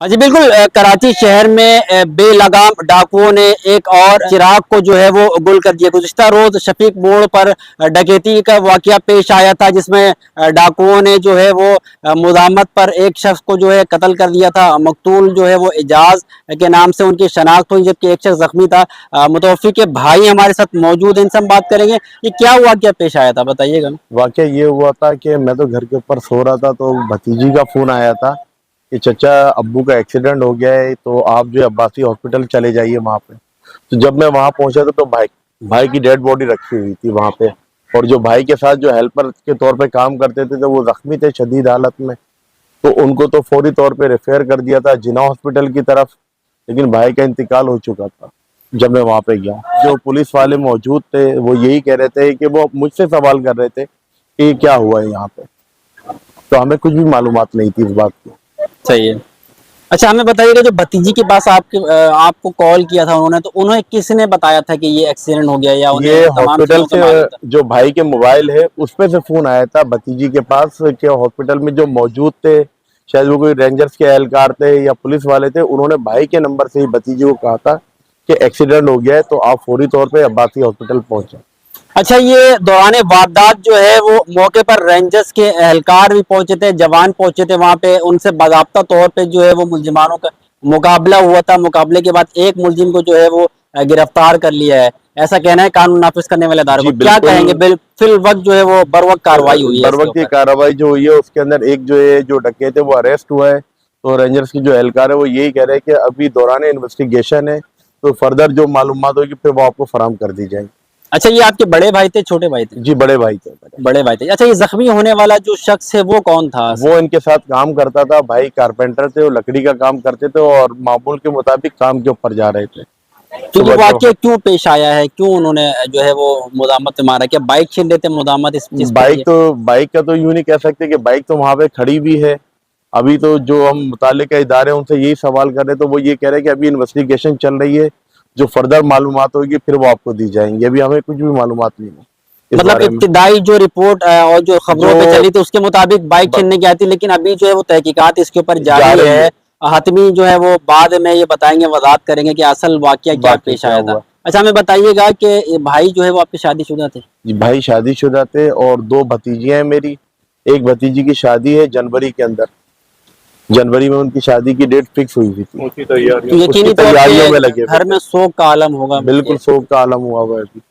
हाँ जी बिल्कुल। कराची शहर में बेलगाम डाकुओं ने एक और चिराग को जो है वो गुल कर दिया। गुज़िश्ता रोज शफीक मोड़ पर डकैती का वाकया पेश आया था, जिसमें डाकुओं ने जो है वो मुदामत पर एक शख्स को जो है कत्ल कर दिया था। मकतूल जो है वो एजाज के नाम से उनकी शनाख्त हुई, जबकि एक शख्स जख्मी था। मुतवफ़ी के भाई हमारे साथ मौजूद हैं, इनसे हम बात करेंगे। ये क्या वाकया पेश आया था, बताइएगा। वाकया ये हुआ था कि मैं तो घर के ऊपर सो रहा था, तो भतीजी का फोन आया था कि चचा अब्बू का एक्सीडेंट हो गया है, तो आप जो अब्बासी हॉस्पिटल चले जाइए वहाँ पे। तो जब मैं वहाँ पहुंचा था तो भाई की डेड बॉडी रखी हुई थी वहाँ पे, और जो भाई के साथ जो हेल्पर के तौर पे काम करते थे तो वो जख्मी थे शदीद हालत में। तो उनको तो फौरी तौर पे रेफर कर दिया था जिना हॉस्पिटल की तरफ, लेकिन भाई का इंतकाल हो चुका था। जब मैं वहाँ पे गया, जो पुलिस वाले मौजूद थे वो यही कह रहे थे कि वो मुझसे सवाल कर रहे थे कि क्या हुआ है यहाँ पे, तो हमें कुछ भी मालूमात नहीं थी इस बात की। सही है। अच्छा, हमें बताइएगा, जो भतीजी के पास आपको कॉल किया था उन्होंने, तो उन्हें किसने बताया था कि ये एक्सीडेंट हो गया, या ये उन्हें तमाम हॉस्पिटल चीजों का मालूम था? से जो भाई के मोबाइल है उस पे से फोन आया था भतीजी के पास कि हॉस्पिटल में जो मौजूद थे, शायद वो कोई रेंजर्स के एहलकार थे या पुलिस वाले थे, उन्होंने भाई के नंबर से ही भतीजी को कहा था कि एक्सीडेंट हो गया है, तो आप फौरी तौर पे अब्बासी हॉस्पिटल पहुंचे। अच्छा, ये दौरान वारदात जो है वो मौके पर रेंजर्स के एहलकार भी पहुंचे थे, जवान पहुंचे थे वहां पे, उनसे बाकायदा तौर पे जो है वो मुलजिमानों का मुकाबला हुआ था। मुकाबले के बाद एक मुलजिम को जो है वो गिरफ्तार कर लिया है, ऐसा कहना है कानून नाफिज करने वाले इदारे जी को। क्या कहेंगे? बिल्कुल। फिल वक्त जो है वो बर वक्त कार्रवाई हुई है बर इसके वक्त की ऊपर? कार्रवाई जो हुई है उसके अंदर एक जो है जो डकैत है वो अरेस्ट हुआ है। तो रेंजर्स की जो एहलकार है वो यही कह रहे हैं कि अभी दौरान इन्वेस्टिगेशन है, तो फर्दर जो मालूमात होगी फिर वो आपको फराहम कर दी जाएगी। अच्छा, ये आपके बड़े भाई थे, छोटे भाई थे? जी बड़े भाई थे। बड़े भाई थे। अच्छा, ये जख्मी होने वाला जो शख्स है वो कौन था? वो इनके साथ काम करता था, भाई कारपेंटर थे, वो लकड़ी का काम करते थे और मामूल के मुताबिक काम के ऊपर जा रहे थे। तो ये सुबह वाकया जो क्यों पेश आया है, क्यों उन्होंने जो है वो मुदामत में मारा? क्या बाइक छीन लेते मुदामत इस चीज पे किया? बाइक का तो यूं नहीं कह सकते कि बाइक तो वहां पे खड़ी भी है। अभी तो जो हम मुतालिका इदारे हैं उनसे यही सवाल कर रहे हैं, तो वो ये कह रहे हैं कि अभी इन्वेस्टिगेशन चल रही है, जो फर्दर मालूमात होगी फिर वो आपको दी जाएंगी। अभी हमें कुछ भी मालूमात नहीं है इस मतलब बारे में। इब्तिदाई जो रिपोर्ट और जो खबरों पे जो चली थी उसके मुताबिक बाइक छीनने की आई थी, लेकिन अभी जो है वो तहकीकात इसके ऊपर जा जारी रही है। है, हतमी जो है वो बाद में ये बताएंगे, वजाहत करेंगे कि असल वाकया क्या बाकी पेश क्या आया था। हुआ। अच्छा, हमें बताइएगा कि ये भाई जो है वो आपके शादीशुदा थे? जी भाई शादीशुदा थे और दो भतीजियां हैं मेरी। एक भतीजी की शादी है जनवरी के अंदर, जनवरी में उनकी शादी की डेट फिक्स हुई हुई थी। तो उसकी यकीनी तौर तैयारियों में पे लगे हुए घर थे। में शोक का आलम होगा। बिल्कुल शोक का आलम हुआ हुआ है अभी।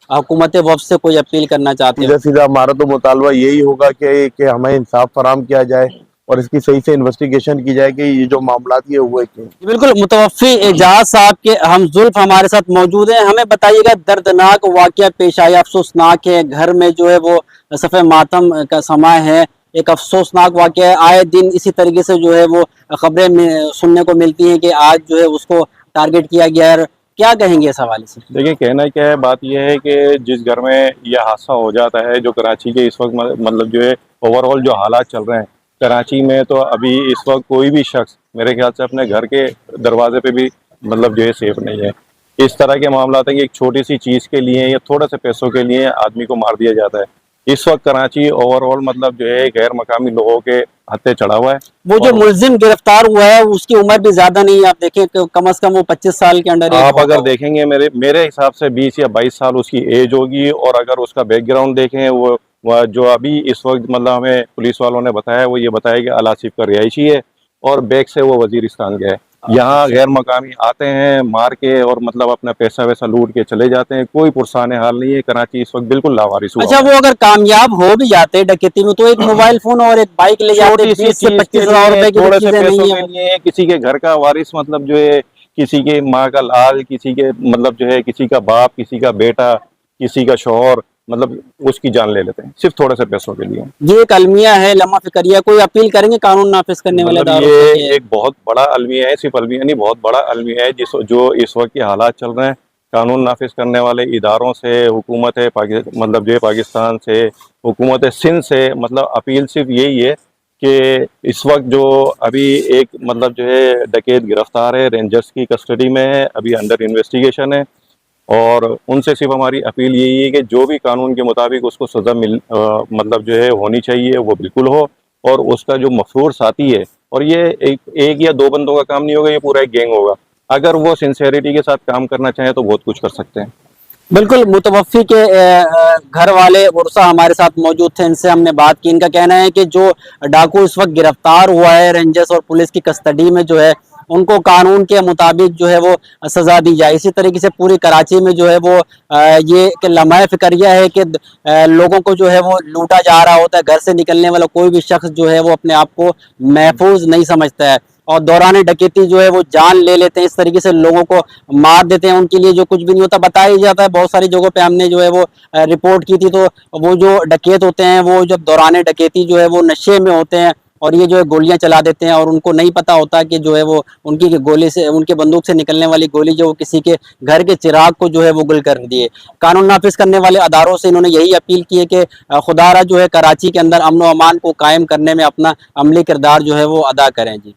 हुकूमत वफ़ से कोई अपील करना चाहते हो? सीधा सीधा हमारा तो मुतालबा यही होगा कि हमें इंसाफ फराहम किया जाए और इसकी सही से इन्वेस्टिगेशन की जाए कि ये जो मामलात ये हुए क्यों। बिल्कुल। मुतवफ़्फ़ी एजाज साहब के हमज़ुल्फ़ हमारे साथ मौजूद हैं। हमें बताइएगा, दर्दनाक वाक़या पेश आया, अफ़सोसनाक है। घर में जो है वो सफ़े मातम का समा है, एक अफ़सोसनाक वाक़या है। आए दिन इसी तरीके से जो है वो खबरें सुनने को मिलती हैं कि आज जो है उसको टारगेट किया गया है। क्या कहेंगे इस हवाले से? देखिए, कहना क्या है, बात यह है कि जिस घर में यह हादसा हो जाता है, जो कराची के इस वक्त मतलब जो है ओवरऑल जो हालात चल रहे हैं कराची में, तो अभी इस वक्त कोई भी शख्स मेरे ख्याल से अपने घर के दरवाजे पे भी मतलब जो है सेफ नहीं है। इस तरह के मामला है कि एक छोटी सी चीज़ के लिए या थोड़े से पैसों के लिए आदमी को मार दिया जाता है। इस वक्त कराची ओवरऑल मतलब जो है गैर मकामी लोगों के हत्थे चढ़ा हुआ है। वो जो मुलजिम गिरफ्तार हुआ है उसकी उम्र भी ज्यादा नहीं है, आप देखें कि कम से कम वो 25 साल के अंडर एज आप अगर होगा। देखेंगे मेरे हिसाब से 20 या 22 साल उसकी एज होगी। और अगर उसका बैकग्राउंड देखें, वो जो अभी इस वक्त मतलब हमें पुलिस वालों ने बताया, वो ये बताया कि अल आसिफ का रिहायशी है और बैग से वो वजीरिस्तान गया है। यहाँ गैर मकामी आते हैं मार के और मतलब अपना पैसा वैसा लूट के चले जाते हैं। कोई पुरसाने हाल नहीं है। कराची इस वक्त बिल्कुल लावारिस हुआ अच्छा, वो अगर कामयाब हो भी जाते डकैती में तो एक मोबाइल फोन और एक बाइक ले जाते, छोटी सी 20 से चीज 25 के हजार लिए, रुपए की थोड़े तो से चीजें पैसों नहीं के है। लिए किसी के घर का वारिस मतलब जो है, किसी के माँ का लाल, किसी के मतलब जो है किसी का बाप, किसी का बेटा, किसी का शौहर, मतलब उसकी जान ले लेते हैं सिर्फ थोड़े से पैसों के लिए। ये एक अलमिया है, लम्हा फिक्रिया। कोई अपील करेंगे कानून नाफिज करने वाले मतलब इदारों ये से एक बहुत बड़ा अलमिया है, सिर्फ अलमिया नहीं, बहुत बड़ा अलमिया है जो इस वक्त के हालात चल रहे हैं। कानून नाफिज करने वाले इदारों से, हुकूमत है मतलब जो है पाकिस्तान से, हुकूमत सिंध से, मतलब अपील सिर्फ यही है कि इस वक्त जो अभी एक मतलब जो है डकैत गिरफ्तार है, रेंजर्स की कस्टडी में है, अभी अंडर इन्वेस्टिगेशन है। और उनसे सिर्फ हमारी अपील यही है कि जो भी कानून के मुताबिक उसको सज़ा मतलब जो है होनी चाहिए वो बिल्कुल हो। और उसका जो मफरूर साथी है اور یہ ایک یا دو بندوں کا کام نہیں ہوگا, یہ پورا ایک گینگ ہوگا. اگر وہ سنسیریٹی کے ساتھ کام کرنا چاہیں تو بہت کچھ کر سکتے ہیں. بالکل. متوفی کے گھر والے ورثہ ہمارے ساتھ موجود تھے, ان سے ہم نے بات کی. ان کا کہنا ہے کہ جو ڈاکو اس وقت گرفتار ہوا ہے رینجرز اور پولیس کی کسٹڈی میں جو ہے, ان کو قانون کے مطابق جو ہے وہ سزا دی جائے. اسی طریقے سے پوری کراچی میں جو ہے وہ یہ کہ لمحہ فکریہ ہے کہ لوگوں کو جو ہے وہ لوٹا جا رہا ہوتا ہے. گھر سے نکلنے والا کوئی بھی شخص جو ہے وہ اپنے آپ کو محفوظ نہیں سمجھتا ہے, اور دوران ڈکیتی جو ہے وہ جان لے لیتے ہیں. اس طریقے سے لوگوں کو مار دیتے ہیں, ان کے لیے جو کچھ بھی نہیں ہوتا. بتایا ہی جاتا ہے بہت ساری جگہوں پہ, ہم نے جو ہے وہ رپورٹ کی تھی, تو وہ جو ڈکیت ہوتے ہیں وہ جب دوران ڈکیتی جو ہے وہ نشے میں ہوتے ہیں, اور یہ جو ہے گولیاں چلا دیتے ہیں, اور ان کو نہیں پتا ہوتا کہ جو ہے وہ ان کی گولی سے, ان کے بندوق سے نکلنے والی گولی جو کسی کے گھر کے چراغ کو جو ہے وہ گل کر دیے. قانون نافذ کرنے والے اداروں سے انہوں نے یہی اپیل کی ہے کہ خدا را جو ہے کراچی کے اندر امن و امان کو قائم کرنے میں اپنا عملی کردار جو ہے وہ ادا کریں. جی.